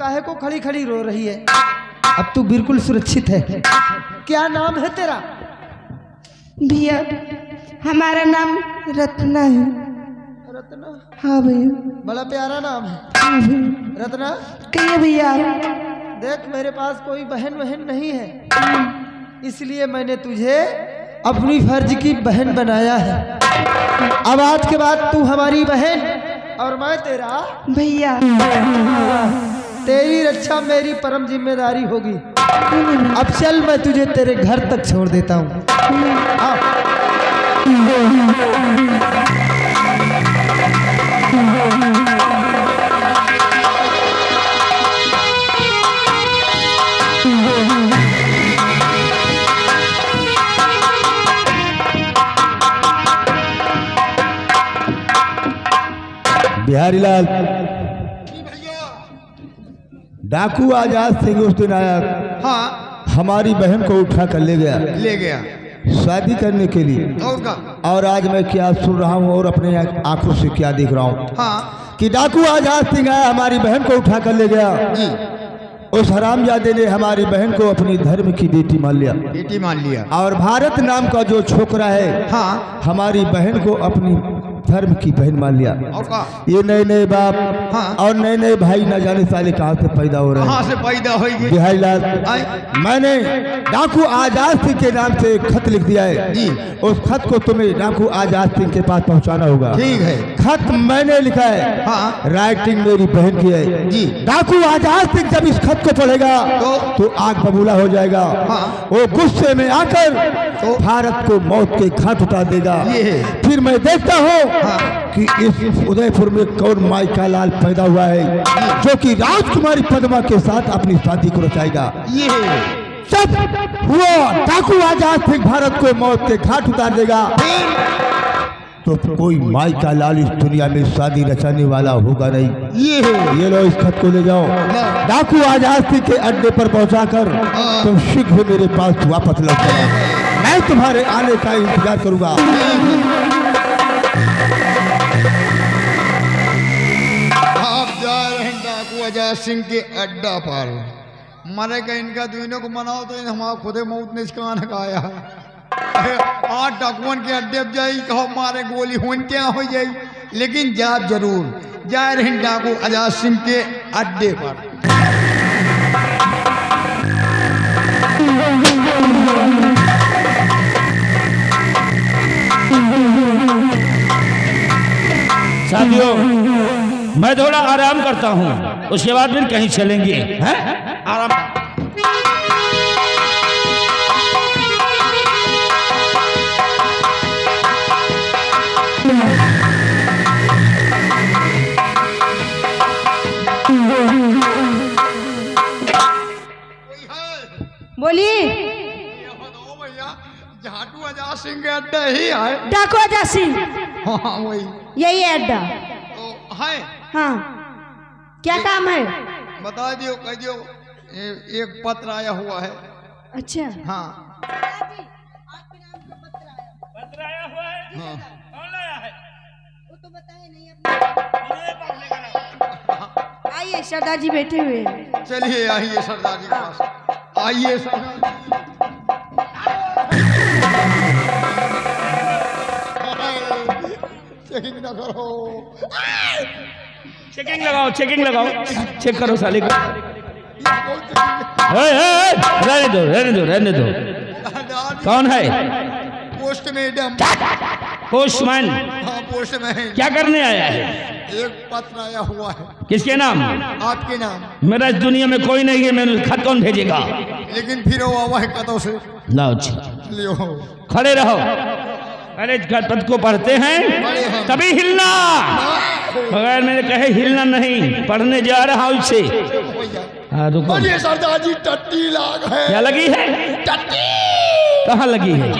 काहे को खड़ी खड़ी रो रही है? अब तू बिल्कुल सुरक्षित है। क्या नाम है तेरा? भैया हमारा नाम रत्ना है। रत्ना? हाँ भैया। बड़ा प्यारा नाम है। हाँ भैया। रत्ना कहिए भैया। देख मेरे पास कोई बहन नहीं है, इसलिए मैंने तुझे अपनी फर्ज की बहन बनाया है। अब आज के बाद तू हमारी बहन और मैं तेरा भैया। तेरी रक्षा मेरी परम जिम्मेदारी होगी। अब चल मैं तुझे तेरे घर तक छोड़ देता हूँ। बिहारी लाल डाकू आजाद सिंह उस दिन आया। हाँ हमारी बहन को उठा कर ले गया शादी करने के लिए। और का? और आज मैं क्या सुन रहा हूँ और अपने आंखों से क्या देख रहा हूँ। हाँ कि डाकू आजाद सिंह आया, हमारी बहन को उठा कर ले गया जी। उस हरामजादे ने हमारी बहन को अपनी धर्म की बेटी मान लिया। और भारत नाम का जो छोकरा है हाँ हमारी बहन को अपनी धर्म की बहन मान लिया। और का? ये नए नए बाप हाँ। और नए नए भाई न जाने साले कहाँ से पैदा हो रहे कहाँ हैं। से पैदा होगी? बिहारी लाल मैंने डाकू आजाद सिंह के नाम से एक खत लिख दिया है जी। उस खत को तुम्हें डाकू आजाद सिंह के पास पहुंचाना होगा। ठीक है। खत मैंने लिखा है। हाँ। राइटिंग मेरी बहन की है जी। डाकू आजाद सिंह जब इस खत को पढ़ेगा तो आग बबूला हो जाएगा। हाँ। वो गुस्से में आकर तो भारत को मौत के घाट उतार देगा। ये है। फिर मैं देखता हूँ हाँ। कि इस उदयपुर में कौन माई का लाल पैदा हुआ है जो कि राजकुमारी पद्मा के साथ अपनी शादी को रचाएगा। ये सब वो डाकू आजाद सिंह भारत को मौत के घाट उतार देगा तो कोई माई का लाल इस दुनिया में शादी रचाने वाला होगा नहीं। ये लो इस खत को ले जाओ डाकू आजाद सिंह के अड्डे पर पहुंचाकर तुम शीघ्र मेरे पास वापस लौट जाओ। मैं तुम्हारे आने का इंतजार करूंगा। आप जा रहे हैं डाकू आजाद सिंह के अड्डा पर। मरे का इनका दोनों को मनाओ तो हमारा खुदे मौत ने इसका गाया। आज डाकुअन के अड्डे पर जाई कहो मारे गोली होन क्या हो जाई, लेकिन जा जरूर जा रहे हैं डाकू आजाद सिंह के अड्डे पर। साथियों मैं थोड़ा आराम करता हूँ, उसके बाद फिर कहीं चलेंगे। हैं? आराम। बोलिए। भैया झाटू आजाद सिंह के अड्डा ही है। डाकू आजाद सिंह हाँ वही यही है अड्डा। तो है। हाँ क्या काम है? बता दियो कह दियो। एक पत्र आया हुआ है। अच्छा हाँ पत्र आया हुआ है। हाँ कौन लाया है? वो तो बताए नहीं अपने। आइए सरदार जी बैठे हुए हैं। चलिए आइए सरदार जी के पास। आइए सरदार चेकिंग ना करो। चेकिंग लगाओ चेक करो साले को। रहने दो। कौन है? Post madam. पोस्टमैन। हाँ पोस्टमैन। क्या करने आया है? एक पत्र आया हुआ है। किसके नाम? आपके नाम। मेरा इस दुनिया में कोई नहीं है, मैंने खत कौन भेजेगा? लेकिन फिर वो आवा है कतों से। लाओ लियो खड़े रहो। पहले पद को पढ़ते हैं तभी हिलना, बगैर मैंने कहे हिलना नहीं। पढ़ने जा रहा हूँ उससे। हाँ रुको। सरदार जी टट्टी लाग है। क्या लगी है? टट्टी कहाँ लगी है?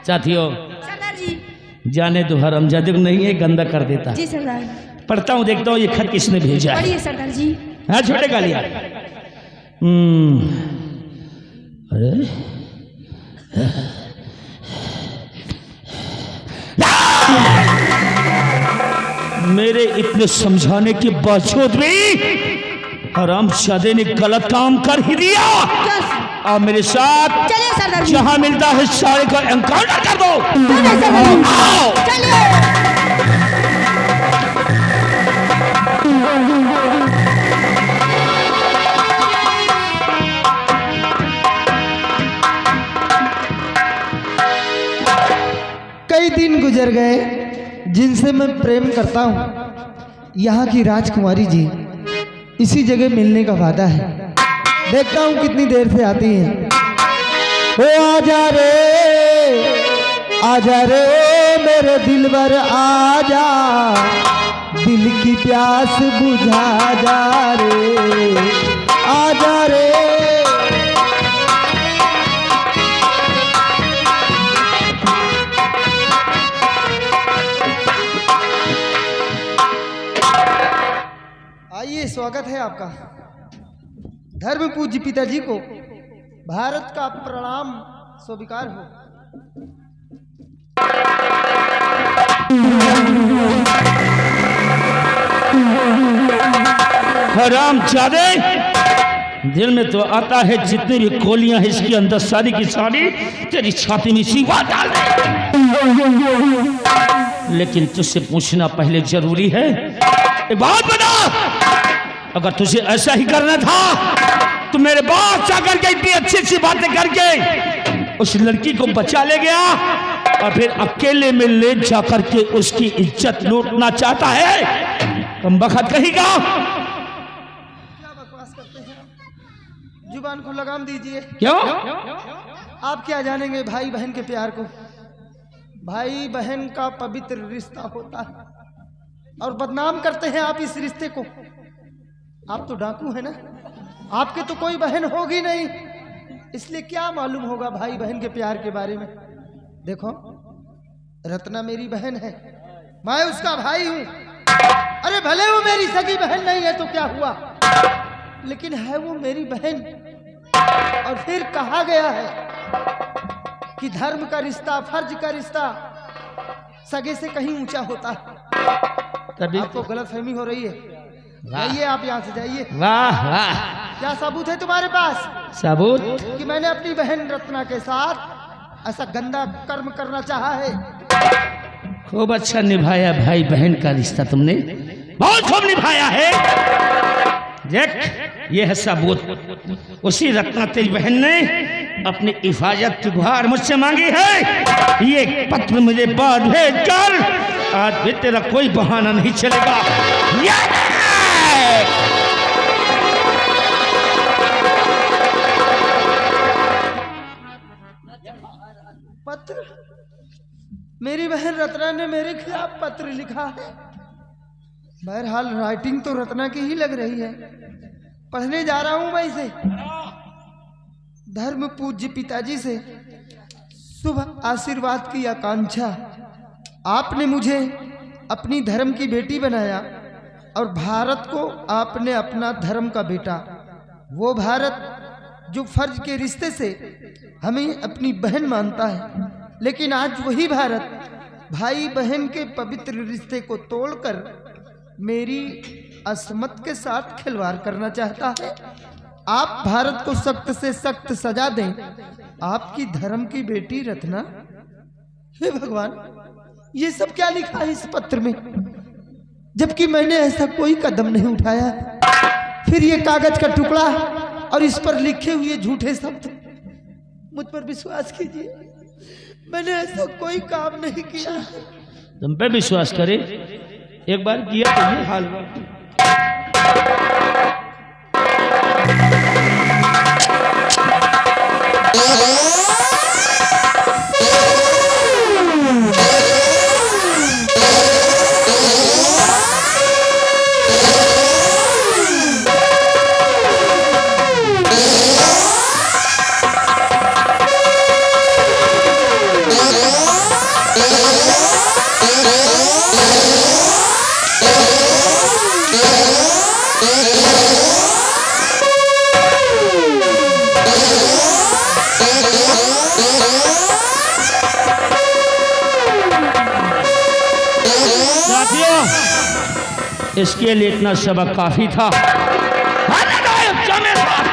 साथियों सरदार जी। जाने तो हरामजादे को नहीं है, गंदा कर देता। जी सरदार। पढ़ता हूँ, देखता हूँ ये खत किसने भेजा है। पढ़िए सरदार जी। हाँ छोटे कालिया। अरे मेरे इतने समझाने के बावजूद भी हरामजादे ने गलत काम कर ही दिया। अब मेरे साथ चलिए सरदार जी। जहां मिलता है सारे का एनकाउंटर कर दो। चलिए सरदार जी। आओ। चलिए। कई दिन गुजर गए जिनसे मैं प्रेम करता हूँ। यहाँ की राजकुमारी जी इसी जगह मिलने का वादा है। देखता हूँ कितनी देर से आती हैं। ओ आजा रे मेरे दिलबर आजा, दिल की प्यास बुझा जा रे, आजा रे। आइए, स्वागत है आपका। धर्म पूज्य पिताजी को भारत का प्रणाम स्वीकार हो। हरामजादे, दिल में तो आता है जितनी भी गोलियां हैं इसके अंदर सारी की सारी तेरी छाती में सीवा डाल दे। लेकिन तुझसे पूछना पहले जरूरी है। एक बात बता, अगर तुझे ऐसा ही करना था तो मेरे बाप जाकर के इतनी अच्छी अच्छी बातें करके उस लड़की को बचा ले गया और फिर अकेले में ले जाकर के उसकी इज्जत लूटना चाहता है। तुम बखत कहेगा। क्या बकवास करते हैं आप? जुबान को लगाम दीजिए। क्यों? आप क्या जानेंगे भाई बहन के प्यार को। भाई बहन का पवित्र रिश्ता होता है और बदनाम करते हैं आप इस रिश्ते को। आप तो डाकू है ना, आपके तो कोई बहन होगी नहीं, इसलिए क्या मालूम होगा भाई बहन के प्यार के बारे में। देखो, रत्ना मेरी बहन है, मैं उसका भाई हूं। अरे भले वो मेरी सगी बहन नहीं है तो क्या हुआ, लेकिन है वो मेरी बहन। और फिर कहा गया है कि धर्म का रिश्ता, फर्ज का रिश्ता सगे से कहीं ऊंचा होता है। तभी आपको गलतफहमी हो रही है। जाइए, आप यहाँ से जाइए। वाह वाह, क्या सबूत है तुम्हारे पास सबूत? कि मैंने अपनी बहन रत्ना के साथ ऐसा गंदा कर्म करना चाहा है? खूब अच्छा निभाया भाई बहन का रिश्ता तुमने, बहुत खूब निभाया है। देख, ये है सबूत। उसी रत्ना तेरी बहन ने अपनी हिफाजत की गुहार मुझसे मांगी है। ये पत्र मुझे बाद भेज कर, आज भी तेरा कोई बहाना नहीं चलेगा। पत्र? मेरी बहन रत्ना ने मेरे खिलाफ पत्र लिखा है। बहरहाल राइटिंग तो रत्ना की ही लग रही है। पढ़ने जा रहा हूं मैं इसे। धर्म पूज्य पिताजी से शुभ आशीर्वाद की आकांक्षा। आपने मुझे अपनी धर्म की बेटी बनाया और भारत को आपने अपना धर्म का बेटा। वो भारत जो फर्ज के रिश्ते से हमें अपनी बहन मानता है, लेकिन आज वही भारत भाई बहन के पवित्र रिश्ते को तोड़कर मेरी असमत के साथ खिलवाड़ करना चाहता है। आप भारत को सख्त से सख्त सजा दें। आपकी धर्म की बेटी रत्ना। हे भगवान, ये सब क्या लिखा है इस पत्र में, जबकि मैंने ऐसा कोई कदम नहीं उठाया। फिर ये कागज का टुकड़ा और इस पर लिखे हुए झूठे शब्द। मुझ पर विश्वास कीजिए, मैंने ऐसा कोई काम नहीं किया। तुम पे विश्वास करे, एक बार किया तो ये हाल हुआ। इसके लिए इतना सबक काफी था। अरे गायब जा मेरे पास।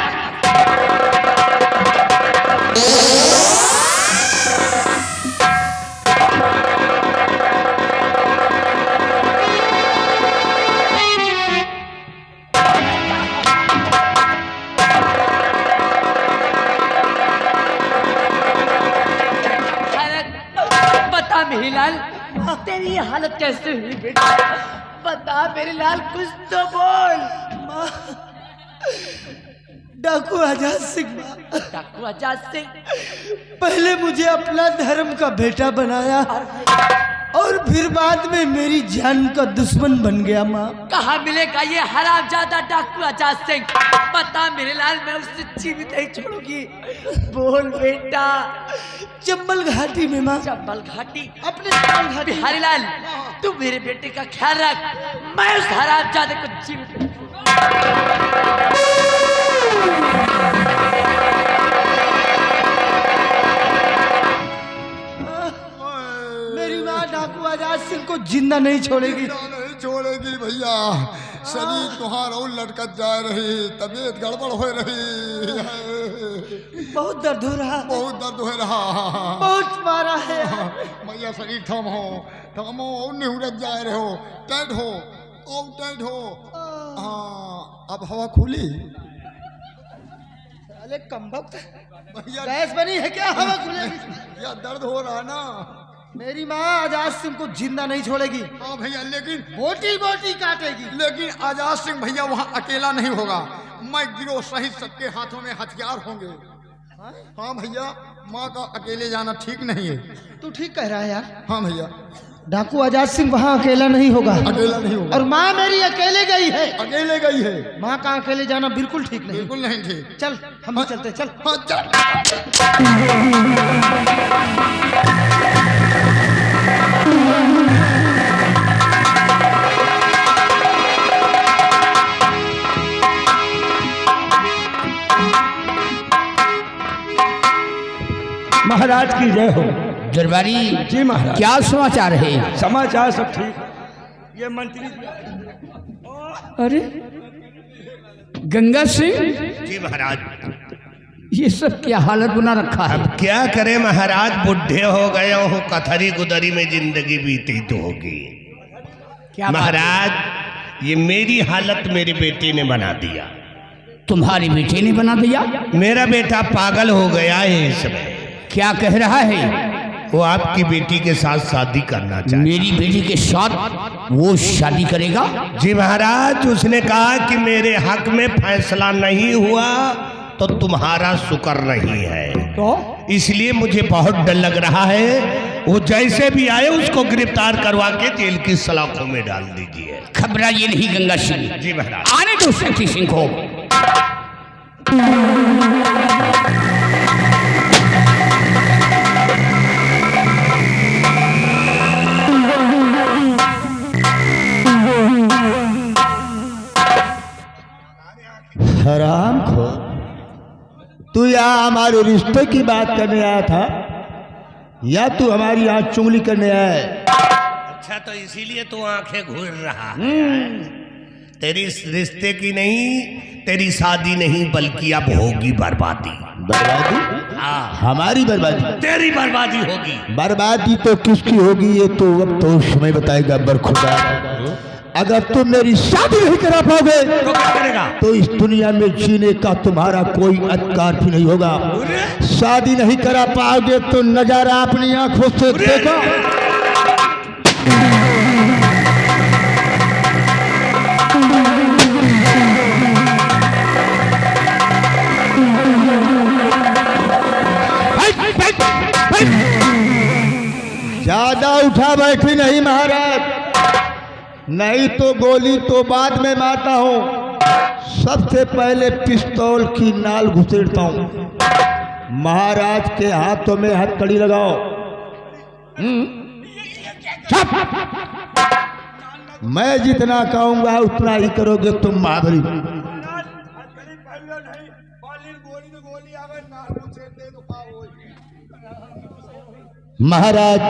बता मेरे लाल, तेरी ये हालत कैसे हुई बेटा? बता मेरे लाल, कुछ तो बोल। डाकू आजाद सिंह माँ, डाकू आजाद सिंह पहले मुझे अपना धर्म का बेटा बनाया और फिर बाद में मेरी जान का दुश्मन बन गया माँ। कहाँ मिलेगा ये हरामजादा डाकू आजाद सिंह? बता मेरे लाल, मैं उससे जीवित नहीं छोड़ूंगी। बोल बेटा। चंबल घाटी में माँ। चंबल घाटी? अपने चंबल घाटी। बिहारी लाल, तू मेरे बेटे का ख्याल रख, मैं उस हरामजादे को जीवित नहीं मेरी माँ डाकू आजाद सिंह को जिंदा नहीं छोड़ेगी। नहीं छोड़ेगी भैया। शरीर तुहार और लटकत जा रही, तबीयत गड़बड़ हो रही, बहुत दर्द हो रहा, बहुत दर्द हो रहा, बहुत मारा है। भैया शरीर थमो थमो, और निहुरत जा रहे हो, टाइट हो और टाइट हो। हाँ अब हवा खुली। अरे कमबख्त, भैया गैस बनी है क्या? हवा खुलेगी। या दर्द हो रहा ना। मेरी माँ आजाद सिंह को जिंदा नहीं छोड़ेगी। हाँ भैया, लेकिन बोटी बोटी काटेगी। लेकिन आजाद सिंह भैया वहाँ अकेला नहीं होगा। मैं गिरोह सहित सबके हाथों में हथियार होंगे। हाँ भैया, माँ का अकेले जाना ठीक नहीं है। तू ठीक कह रहा है यार। हाँ भैया, डाकू आजाद सिंह वहाँ अकेला नहीं होगा। अकेला नहीं होगा। और माँ मेरी अकेले गई है। अकेले गई है। माँ का अकेले जाना बिल्कुल ठीक नहीं। बिल्कुल नहीं ठीक। चल हम भी चलते, चल। हाँ चल। महाराज की जय हो। दरबारी जी महाराज। क्या समाचार है? समाचार सब ठीक। ये मंत्री अरे गंगा सिंह, जी महाराज। ये सब क्या हालत बना रखा है? अब क्या करें महाराज, बुढ़े हो गए हो, कथरी गुदरी में जिंदगी बीती तो होगी। क्या बात महाराज, ये मेरी हालत मेरे बेटे ने बना दिया। तुम्हारे बेटे ने बना दिया? मेरा बेटा पागल हो गया है इस समय। क्या कह रहा है? वो आपकी बेटी के साथ शादी करना चाहता। मेरी बेटी के साथ वो शादी करेगा? जी महाराज, उसने कहा कि मेरे हक में फैसला नहीं हुआ तो तुम्हारा शुक्र नहीं है। तो इसलिए मुझे बहुत डर लग रहा है। वो जैसे भी आए उसको गिरफ्तार करवा के जेल की सलाखों में डाल दीजिए। घबराइए नहीं गंगा सिंह। जी महाराज। आने दो शक्ति सिंह को। हराम खो, तू यहाँ हमारे रिश्ते की बात करने आया था या तू हमारी आँख चुंगली करने आया है? अच्छा, तो इसीलिए तू आंखें घूर रहा है। तेरी रिश्ते की नहीं, तेरी शादी नहीं, बल्कि अब होगी बर्बादी। बर्बादी? हाँ, हमारी बर्बादी? तेरी बर्बादी होगी। बर्बादी तो किसकी होगी ये तो वक्त तो समय बताएगा बरखुदा। अगर तुम मेरी शादी नहीं करा पाओगे तो क्या करेगा? तो इस दुनिया में जीने का तुम्हारा कोई अधिकार भी नहीं होगा। शादी नहीं करा पाओगे तो नजारा अपनी आंखों से देखो। ज्यादा उठा बैठी नहीं महाराज, नहीं तो गोली तो बाद में मारता हूँ। सबसे पहले पिस्तौल की नाल घुसेड़ता हूँ। महाराज के हाथों में हथकड़ी लगाओ। मैं जितना कहूंगा उतना ही करोगे तुम महाबली। महाराज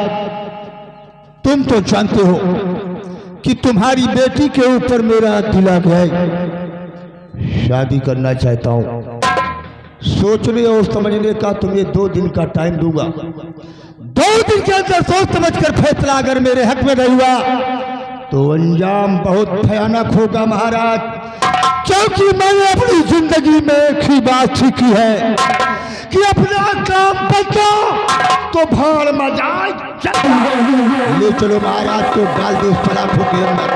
तुम तो जानते हो कि तुम्हारी बेटी के ऊपर मेरा तिलक है, शादी करना चाहता हूँ। सोचने और समझने का तुम्हें 2 दिन का टाइम दूंगा। 2 दिन के अंदर सोच समझ कर फैसला अगर मेरे हक में नहीं हुआ तो अंजाम बहुत भयानक होगा महाराज। क्योंकि मैंने अपनी जिंदगी में एक ही बात सीखी है कि अपना काम बचा तो भाड़ मजाए। ले चलो महाराज को डाल दो इस सलाखों के अंदर।